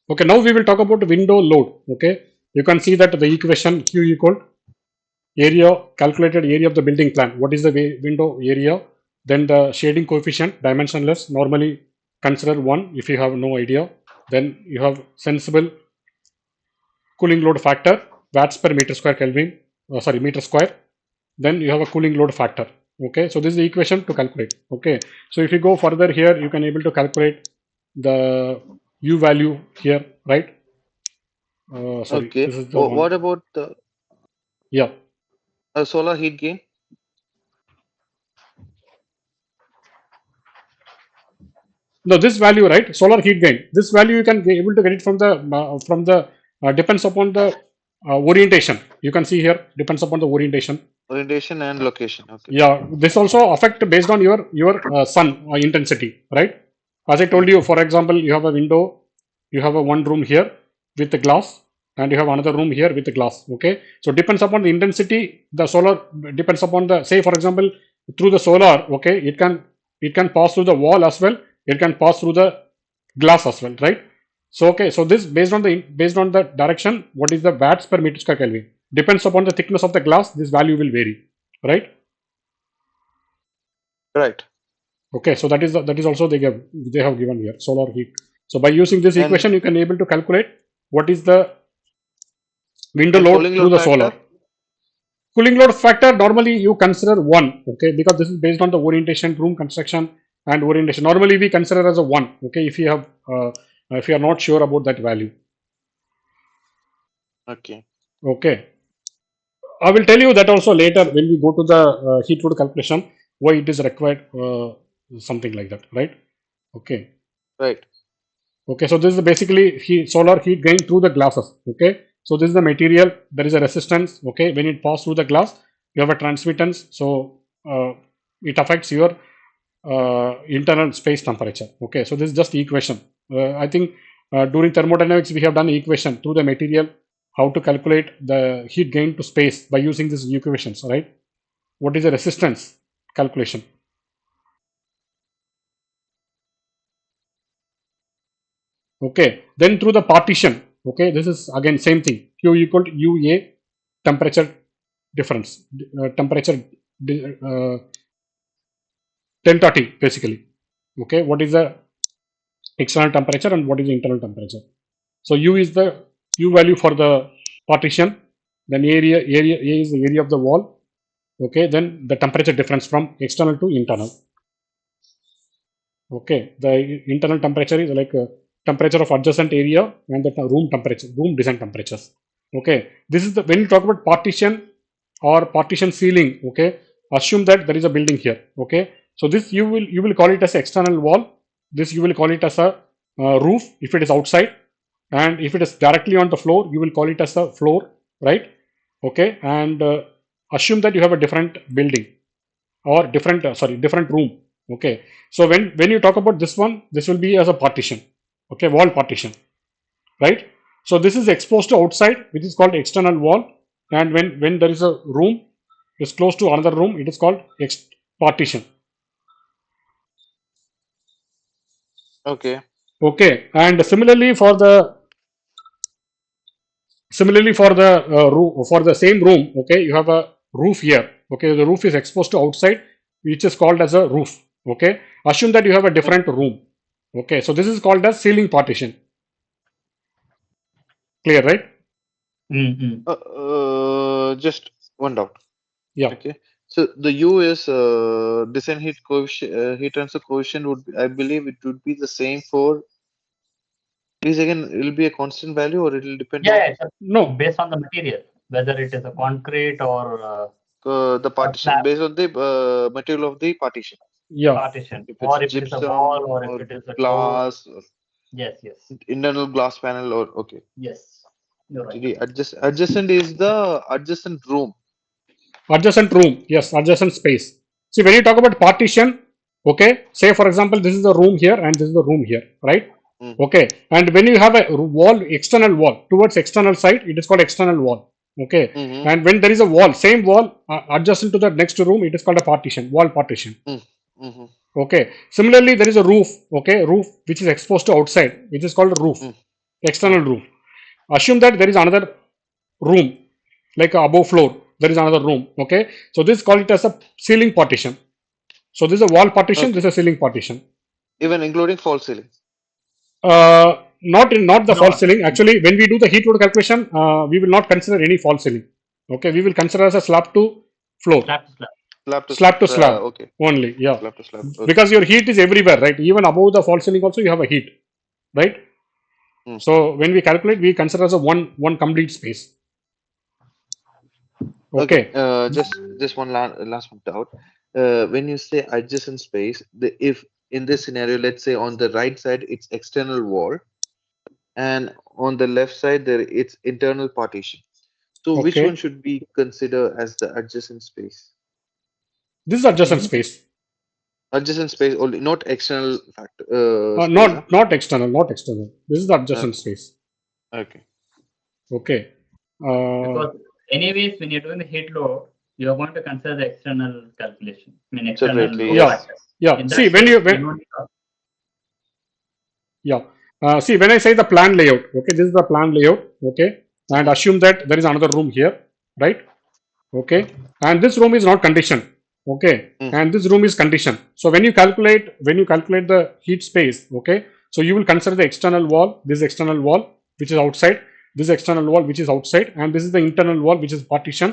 Okay, now we will talk about window load. Okay, you can see that the equation Q equal area, calculated area of the building plan. What is the window area? Then the shading coefficient, dimensionless, normally consider 1 if you have no idea. Then you have sensible cooling load factor, watts per meter square Kelvin, sorry, meter square. Then you have a cooling load factor. Okay, so this is the equation to calculate. Okay, so if you go further here, you can able to calculate the U value here, right? Sorry, Okay. this is the one. What about the Yeah. solar heat gain? No, this value, right? Solar heat gain. This value you can be able to get it from the depends upon the orientation. You can see here depends upon the orientation. Orientation and location. Okay. Yeah, this also affect based on your sun intensity, right? As I told you, for example, you have a window, you have a one room here with the glass, and you have another room here with the glass. Okay, so depends upon the intensity. The solar depends upon the, say for example, through the solar. Okay, it can pass through the wall as well. It can pass through the glass as well, right? So okay, so this based on the direction, what is the watts per meter square Kelvin? Depends upon the thickness of the glass. This value will vary, right? Right. Okay, so that is also they have given here solar heat. So by using this And equation, you can able to calculate what is the window and load cooling through load the solar. factor? Cooling load factor normally you consider 1, okay, because this is based on the orientation, room construction and orientation. Normally we consider as a 1, okay, if you are not sure about that value. Okay. Okay, I will tell you that also later when we go to the heat load calculation why it is required, something like that, right? Okay. Right. Okay, so this is basically solar heat gain through the glasses. Okay, so this is the material. There is a resistance. Okay, when it passes through the glass, you have a transmittance. So it affects your internal space temperature. Okay, so this is just equation. I think during thermodynamics we have done equation through the material how to calculate the heat gain to space by using these equations. Right? What is the resistance calculation? Okay, then through the partition, okay, this is again same thing. Q equal to UA temperature difference, temperature delta T basically. Okay, what is the external temperature and what is the internal temperature? So U is the U value for the partition, then area A is the area of the wall. Okay, then the temperature difference from external to internal. Okay, the internal temperature is like temperature of adjacent area and the room temperature, room design temperatures. Okay, this is the when you talk about partition or partition ceiling. Okay, assume that there is a building here. Okay, so this you will call it as external wall. This you will call it as a roof if it is outside, and if it is directly on the floor, you will call it as a floor, right? Okay, and assume that you have a different building or different different room. Okay, so when you talk about this one, this will be as a partition. Okay, wall partition, right? So this is exposed to outside, which is called external wall, and when there is a room is close to another room, it is called partition. Okay. Okay, and similarly for the same room, okay, you have a roof here. Okay, the roof is exposed to outside, which is called as a roof. Okay, assume that you have a different room. Okay, so this is called as ceiling partition. Clear, right? Mm-hmm. Just one doubt. Yeah. Okay. So the U is design heat coefficient, heat transfer coefficient would be, I believe it would be the same for. Please again, it will be a constant value or it will depend on Yeah, No. based on the material, whether it is a concrete or the partition slab based on the material of the partition. Yeah. partition, If it's or if it is a wall, gypsum or if or it is a door. glass, or Yes, yes, internal glass panel, or okay. yes. You're right. The adjacent is the adjacent room. Adjacent room. Yes, adjacent space. See, when you talk about partition, okay, say for example, this is the room here and this is the room here, right? Mm. Okay, and when you have a wall, external wall towards external side, it is called external wall. Okay, Mm-hmm. and when there is a wall, same wall adjacent to the next room, it is called a partition, wall partition. Mm-hmm. Okay, similarly, there is a roof. Okay, roof which is exposed to outside, which is called a roof. external room. Assume that there is another room, like above floor, there is another room. Okay, so this call it as a ceiling partition. So this is a wall partition, Okay. this is a ceiling partition. Even including false ceiling. Not the No. false ceiling. Actually, when we do the heat load calculation, we will not consider any false ceiling. Okay, we will consider as a slab to floor, Slab to slab. slab to slab Okay. only. Yeah, Slab to slab. Okay. because your heat is everywhere, right? Even above the false ceiling also you have a heat, right? Hmm. So when we calculate, we consider as a one complete space. Okay. Just one last one doubt. When you say adjacent space, if in this scenario, let's say on the right side it's external wall, and on the left side there it's internal partition. So which Okay. one should be considered as the adjacent space? This is adjacent Mhm. space. Adjacent space only, not external factor space. Huh? Not external, not external. This is the adjacent Okay. space. Okay. Okay. Because anyways, when you're doing the heat load, you are going to consider the external calculation. I mean, external Separately, load yeah, yes. factor. yeah. In that See, when case, you you don't need to- yeah, see when I say the plan layout. Okay, this is the plan layout. Okay, and Mhm. assume that there is another room here, right? Okay, and this room is not conditioned. Okay, Mm. and this room is conditioned. So when you calculate the heat space, okay, so you will consider the external wall, this external wall which is outside, this external wall which is outside, and this is the internal wall which is partition,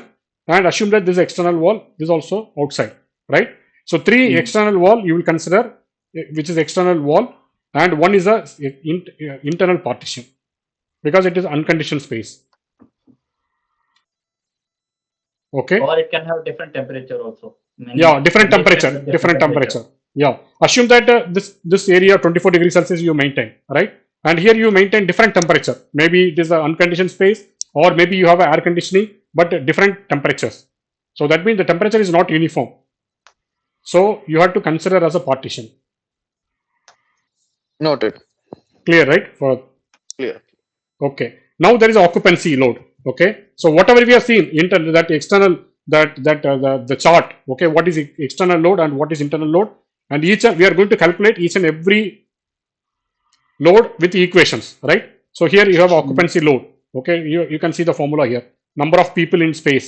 and assume that this external wall is also outside, right? So three Mhm. external wall you will consider, which is external wall, and one is a internal partition because it is unconditioned space. Okay. or it can have different temperature also. Yeah, different condition temperature, with different temperature. temperature. Yeah, assume that this area 24 degrees Celsius you maintain, right? And here you maintain different temperature. Maybe it is an unconditioned space, or maybe you have a air conditioning, but different temperatures. So that means the temperature is not uniform. So you have to consider as a partition. Noted. Clear, right? For Clear. okay. Now there is occupancy load. Okay. So whatever we have seen, that external the chart. Okay. What is external load and what is internal load, and we are going to calculate each and every load with equations, right? So here you have occupancy load. Okay. You can see the formula here. Number of people in space,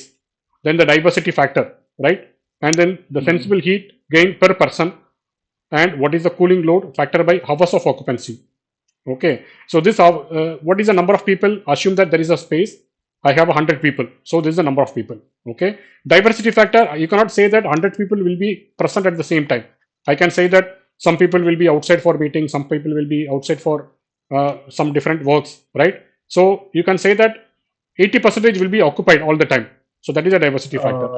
then the diversity factor, right? And then the Mhm. sensible heat gain per person, and what is the cooling load factor by hours of occupancy. Okay, so what is the number of people? Assume that there is a space. I have 100 people, so this is the number of people. Okay, diversity factor. You cannot say that 100 people will be present at the same time. I can say that some people will be outside for meeting, some people will be outside for some different works, right? So you can say that 80% will be occupied all the time. So that is a diversity factor.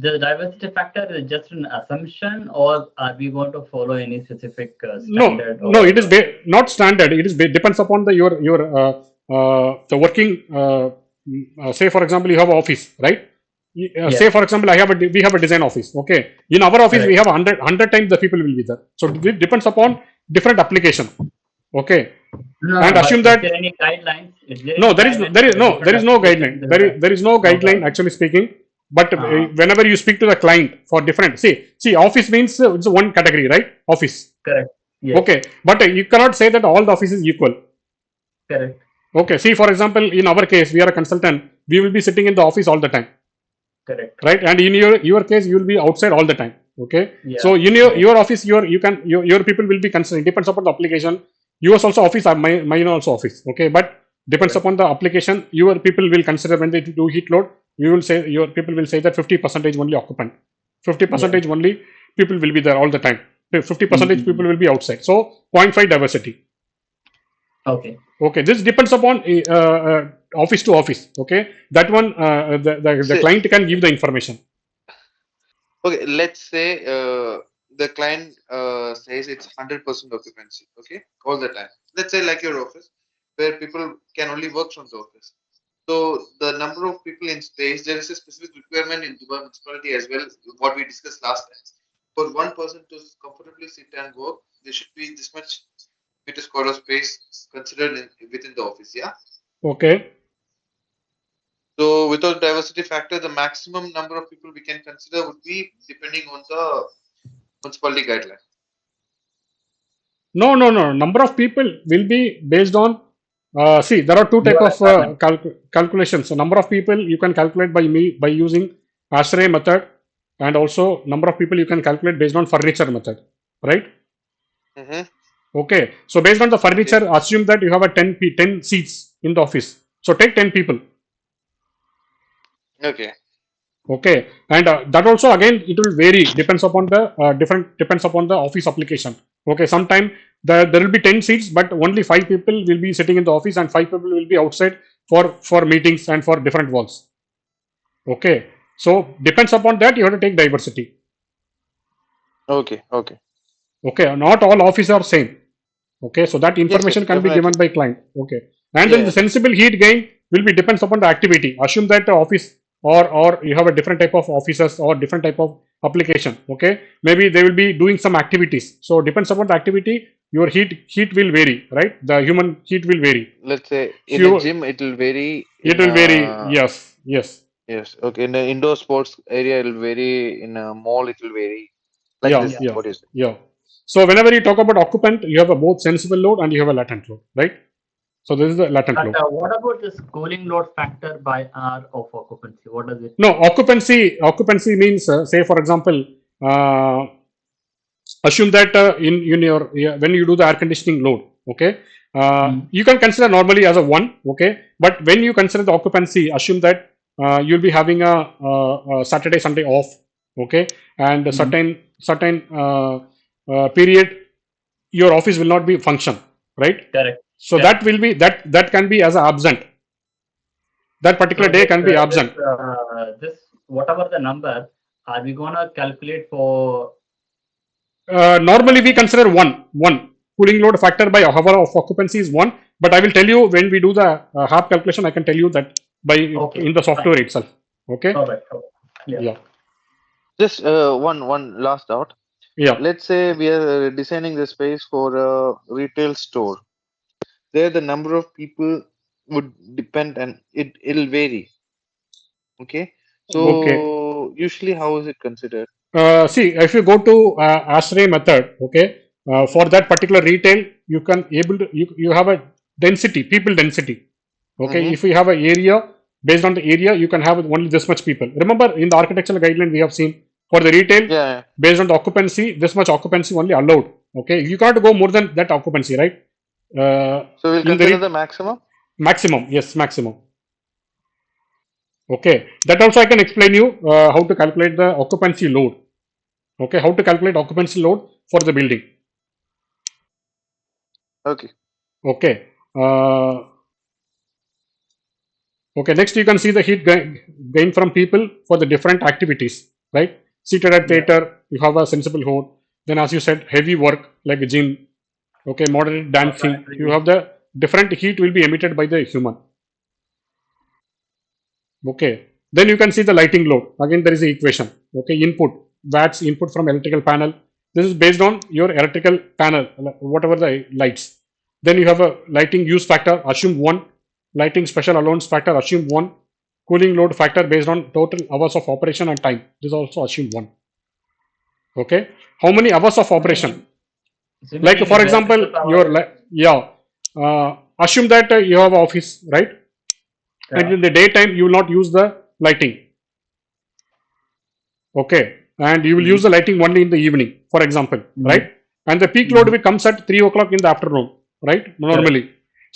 The diversity factor is just an assumption, or are we going to follow any specific standard? No, it is Or not standard. It is depends upon the your the working. Say for example, you have an office, right? Yeah. Say for example, we have a design office. Okay, in our office we Correct. have 100 times the people will be there. So it depends upon different application. Okay, No, and but assume is that there any guidelines? Is there no, any guidelines for the different there is no guideline. applications? There is no guideline guideline. actually speaking. But Uh-huh. whenever you speak to the client for different, see, office means it's one category, right? Office. Correct. Yes. Okay, but you cannot say that all the office is equal. Correct. Okay, see, for example, in our case, we are a consultant. We will be sitting in the office all the time, Correct. right? And in your case, you will be outside all the time. Okay, Yeah. so in Correct. your office, your people will be considered. Depends upon the application. Yours also office, mine also office. Okay, but depends Correct. upon the application. Your people will consider when they do heat load. You will say your people will say that 50% only occupant, 50% only people will be there all the time. 50% Mhm. people will be outside. So 0.5 diversity. Okay. Okay, this depends upon office to office. Okay, that one the Say, client can give the information. okay, let's say the client says it's 100% occupancy, okay, all the time. Let's say like your office, where people can only work from the office. So the number of people in space, there is a specific requirement in Dubai municipality as well, what we discussed last time. For one person to comfortably sit and work, there should be this much meter square of space considered within the office, yeah? Okay, So without diversity factor, the maximum number of people we can consider would be depending on the municipality guideline. no. Number of people will be based on See, there are two You type are of a calculations. So number of people you can calculate by using ASHRAE method, and also number of people you can calculate based on furniture method, right? Mm-hmm. Okay. So based on the furniture, Okay. assume that you have a 10 seats in the office. So take 10 people. Okay. Okay, and that also again it will vary, depends upon the depends upon the office application. Okay, sometime there will be 10 seats, but only 5 people will be sitting in the office and 5 people will be outside for meetings and for different works. Okay, so depends upon that you have to take diversity. Okay. Okay. Okay, not all offices are same. Okay, so that Yes. Yes. information can be given Definitely. by client. Okay, and then the Yeah. sensible heat gain will be depends upon the activity. Assume that the office or you have a different type of offices or different type of application. Okay, maybe they will be doing some activities. So depends upon the activity, your heat will vary, right? The human heat will vary. Let's say in a Few gym, it will vary. it In will vary. Yes, yes, yes. Okay. In the indoor sports area, it will vary. In a mall, it will vary. Like yeah, this. yeah. yeah, What is it? yeah. So whenever you talk about occupant, you have a both sensible load and you have a latent load, right? So this is the latent But load. what about this cooling load factor by hour of occupancy? What does it No, mean? occupancy means, say for example, uh, assume that in your when you do the air conditioning load, okay, Mm. you can consider normally as a one, okay, but when you consider the occupancy, assume that you'll be having a Saturday Sunday off, okay, and a Mhm. certain period your office will not be function, right? Correct. So Correct. that will be that can be as a absent. That particular So day can be absent. this whatever the number, are we gonna calculate for? Normally we consider one cooling load factor by hour of occupancy is one, but I will tell you when we do the half calculation, I can tell you that by Okay, in the fine. software itself. Okay. Perfect. Okay. Yeah. Yeah. Just one last doubt. Yeah. Let's say we are designing the space for a retail store. There, the number of people would depend, and it'll vary. Okay. Okay. So usually, how is it considered? See, if you go to ASHRAE method, okay, for that particular retail, you can able to you have a density, people density. Okay, Mm-hmm. if you have an area, based on the area, you can have only this much people. Remember, in the architectural guideline, we have seen for the retail, Yeah. based on the occupancy, this much occupancy only allowed. Okay, you can't go more than that occupancy, right? So we'll In the consider the maximum. maximum, yes, maximum. Okay, that also I can explain you how to calculate the occupancy load. Okay, how to calculate occupancy load for the building. Okay. Okay. Okay, next you can see the heat gain from people for the different activities, right? Seated at Yeah. theater, you have a sensible load. Then, as you said, heavy work like a gym, okay, moderate dancing, you Laboratory. have the different heat will be emitted by the human. Okay, then you can see the lighting load. Again, there is a equation. Okay, input watts input from electrical panel. This is based on your electrical panel, whatever the lights. Then you have a lighting use factor, assume one. Lighting special allowance factor, assume one. Cooling load factor based on total hours of operation and time. This also assume one. Okay, how many hours of operation? Like Similarly, for with example, electrical your power. yeah. Assume that you have office, right? And Yeah. in the daytime you will not use the lighting, okay, and you will use Mhm. the lighting only in the evening, for example, right? Mhm. And the peak load Mhm. will comes at 3 o'clock in the afternoon, right, Correct. normally.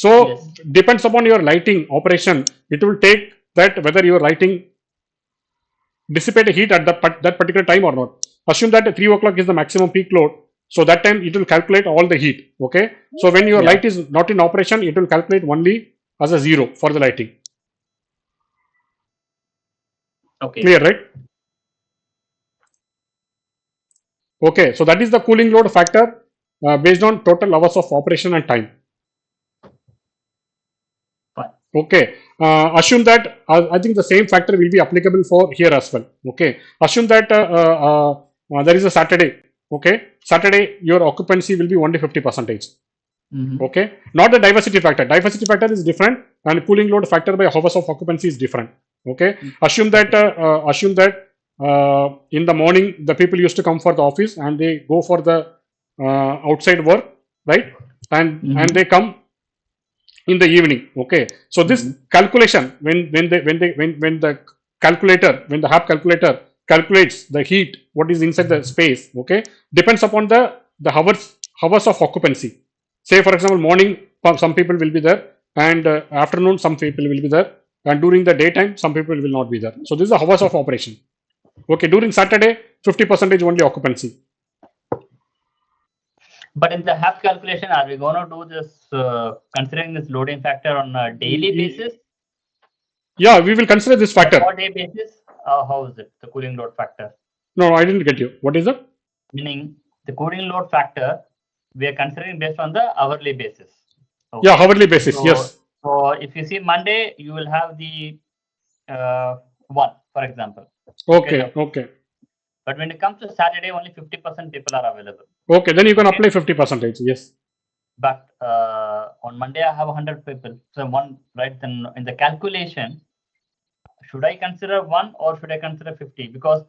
So Yes. depends upon your lighting operation, it will take that whether your lighting dissipate heat at that particular time or not. Assume that 3 o'clock is the maximum peak load, so that time it will calculate all the heat. Okay, so when your Yeah. light is not in operation, it will calculate only as a zero for the lighting. Okay. Clear, right? Okay, so that is the cooling load factor based on total hours of operation and time. Fine. Okay, assume that I think the same factor will be applicable for here as well. Okay, assume that there is a Saturday. Okay, Saturday your occupancy will be only 50%. Mhm. Okay, not the diversity factor. Diversity factor is different, and cooling load factor by hours of occupancy is different. Okay, assume that in the morning the people used to come for the office and they go for the outside work, right? And Mhm. they come in the evening. Okay, so this calculation, when the calculator, when the HAP calculator calculates the heat what is inside the space, okay, depends upon the hours of occupancy. Say for example, morning some people will be there, and afternoon some people will be there, and during the daytime some people will not be there. So this is the hours of operation. Okay, during Saturday 50% only occupancy. But in the HAP calculation, are we going to do this considering this loading factor on a daily basis? Yeah, we will consider this factor. Per day basis? How is it, the cooling load factor? No, I didn't get you. What is that? Meaning the cooling load factor, we are considering based on the hourly basis. Okay. Yeah, hourly basis, So, yes. So if you see Monday, you will have the 1, for example. Okay, okay. But when it comes to Saturday, only 50% people are available. Okay, then you can apply 50%, yes. But on Monday, I have 100 people. So right, then in the calculation, should I consider 1 or should I consider 50? Because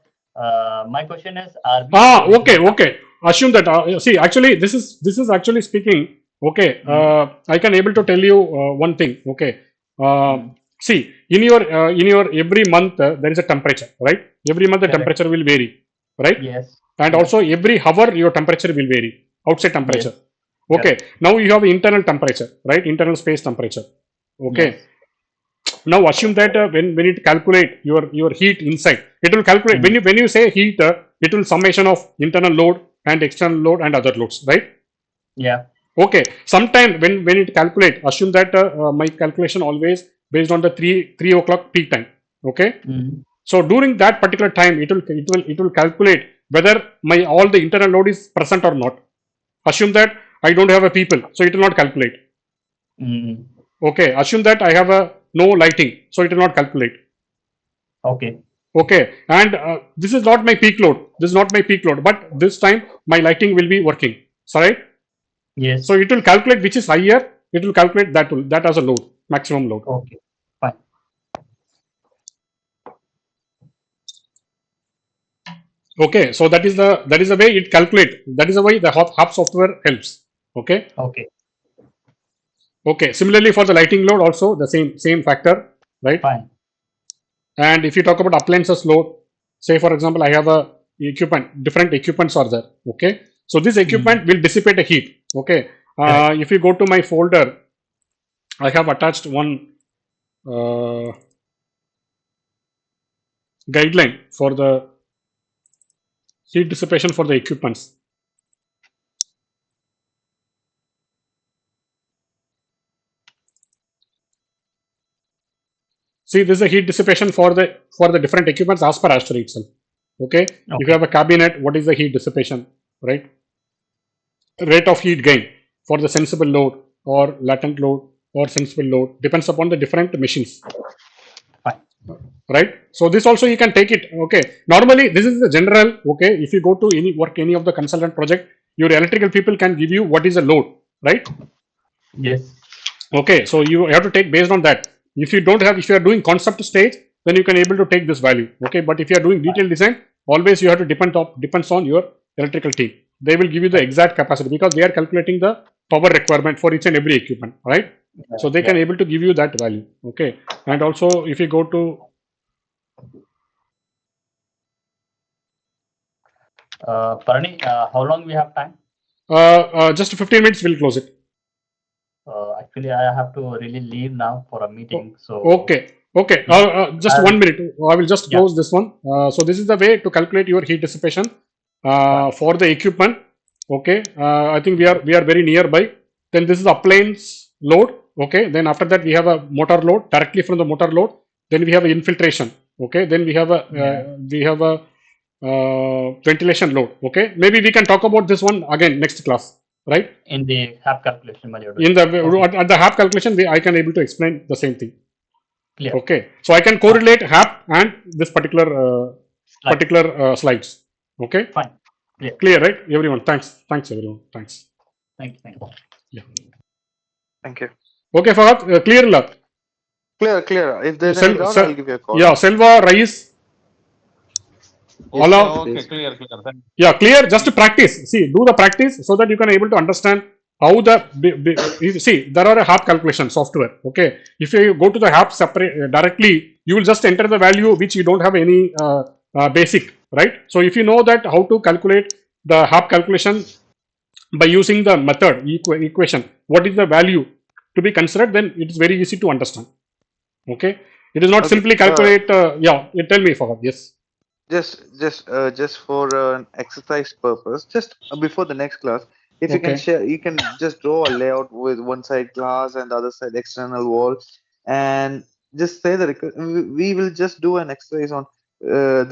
my question is, okay. Assume that, see, actually, this is actually speaking, okay, I can able to tell you one thing, okay. See, in your every month, there is a temperature, right? Every month the temperature will vary, right? Yes. And also every hour your temperature will vary, outside temperature. Yes. Okay, now you have internal temperature, right? Internal space temperature. Okay. Yes. Now assume that when it calculate your heat inside, it will calculate when you say heat, it will summation of internal load and external load and other loads, right? Yeah. Okay. Sometime when it calculate, assume that my calculation always based on the 3 o'clock peak time. Okay. So during that particular time, it will calculate whether my all the internal load is present or not. Assume that I don't have a people, so it will not calculate. Okay. Assume that I have no lighting, so it will not calculate. Okay. Okay. And this is not my peak load. This is not my peak load, but this time my lighting will be working. So, right? Yes. So it will calculate which is higher. It will calculate that as a load, maximum load. Okay. Fine. Okay. So that is the way it calculates. That is the way the HAP software helps. Okay. Okay. Okay. Similarly for the lighting load also the same factor, right? Fine. And if you talk about appliances load, say for example, I have a equipment, different equipments are there. Okay. So this equipment will dissipate a heat. Okay. If you go to my folder, I have attached one guideline for the heat dissipation for the equipments. See, this is a heat dissipation for the different equipments as per Aster itself. Okay. If you have a cabinet, what is the heat dissipation, right? Rate of heat gain for the sensible load or latent load or sensible load depends upon the different machines. Fine. Right. So this also you can take it. Okay. Normally this is the general. Okay. If you go to any of the consultant project, your electrical people can give you what is the load, right? Yes. Okay. So you have to take based on that. If you don't have, if you are doing concept stage, then you can able to take this value. Okay. But if you are doing detailed design, always you have to depends on your electrical team. They will give you the exact capacity because they are calculating the power requirement for each and every equipment, right? So they can able to give you that value. Okay. And also if you go to Parani, how long we have time? just 15 minutes, we'll close it. Actually, I have to really leave now for a meeting. So okay. Just 1 minute. I will just close this one. So this is the way to calculate your heat dissipation for the equipment. Okay. I think we are very nearby. Then this is appliance load. Okay. Then after that we have a motor load directly from the motor load. Then we have a infiltration. Okay. Then we have a ventilation load. Okay. Maybe we can talk about this one again next class. Right? In the HAP calculation. In the at the HAP calculation, I can able to explain the same thing. Clear. Okay. So I can correlate HAP and this particular slides. Okay. Fine. Clear, right? Everyone. Thanks, everyone. Thanks. Thank you. Yeah. Thank you. Okay, Fahad, clear luck. Clear. If there's any doubt, I'll give you a call. Yeah, Selva, Rais. Okay, clear. Yeah, clear. Just to practice. See, do the practice so that you can able to understand how the you see there are a HAP calculation software. Okay, if you go to the HAP separate directly, you will just enter the value which you don't have any basic, right? So if you know that how to calculate the HAP calculation by using the method equation, what is the value to be considered, then it is very easy to understand. Okay, it is not Okay. simply calculate. Yeah, you tell me, Fahad. Yes. Just for an exercise purpose, just before the next class, if you can Okay. share, you can just draw a layout with one side glass and the other side external wall, and just say the we will just do an exercise on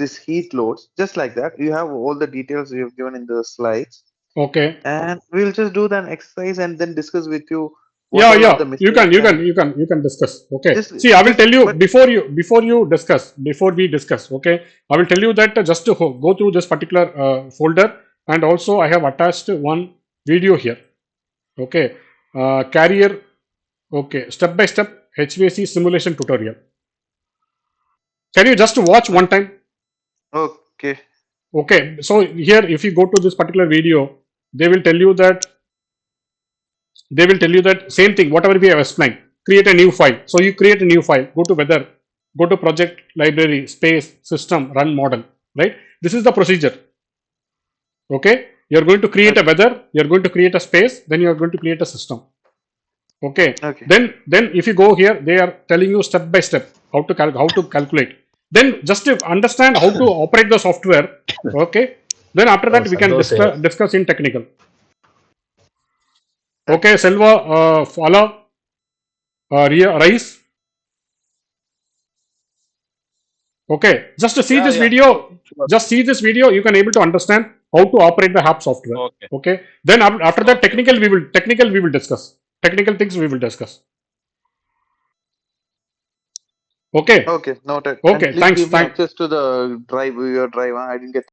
this heat loads, just like that. You have all the details you have given in the slides, Okay. and we'll just do that exercise and then discuss with you what Yeah, all are yeah. the You mistakes can, you and can, you can, you can discuss. Okay. just See, I will just tell you but before you discuss, before we discuss. Okay, I will tell you that just to go through this particular folder, and also I have attached one video here. Okay, carrier. Okay, step by step HVAC simulation tutorial. Can you just watch one time? okay. Okay, so here if you go to this particular video, they will tell you that same thing, whatever we have explained. Create a new file. So you create a new file, go to weather, go to project, library, space, system, run model, right? This is the procedure. Okay, you're going to create a Okay. weather, you're going to create a space, then you're going to create a system. Okay, Okay. then if you go here, they are telling you step by step how to calculate. Then just to understand how to operate the software. Okay, then after that we can Santosh here. discuss in technical. Okay. Okay, Selva, Fala, Rais. Okay, just to see Yeah, this yeah. video, Sure. just see this video, you can able to understand how to operate the HAP software. Okay. Okay, then after that Okay. technical we will discuss. Technical things we will discuss. Okay, Okay, noted. And okay, please thanks, give me thank. access to the drive, your drive. Huh? I didn't get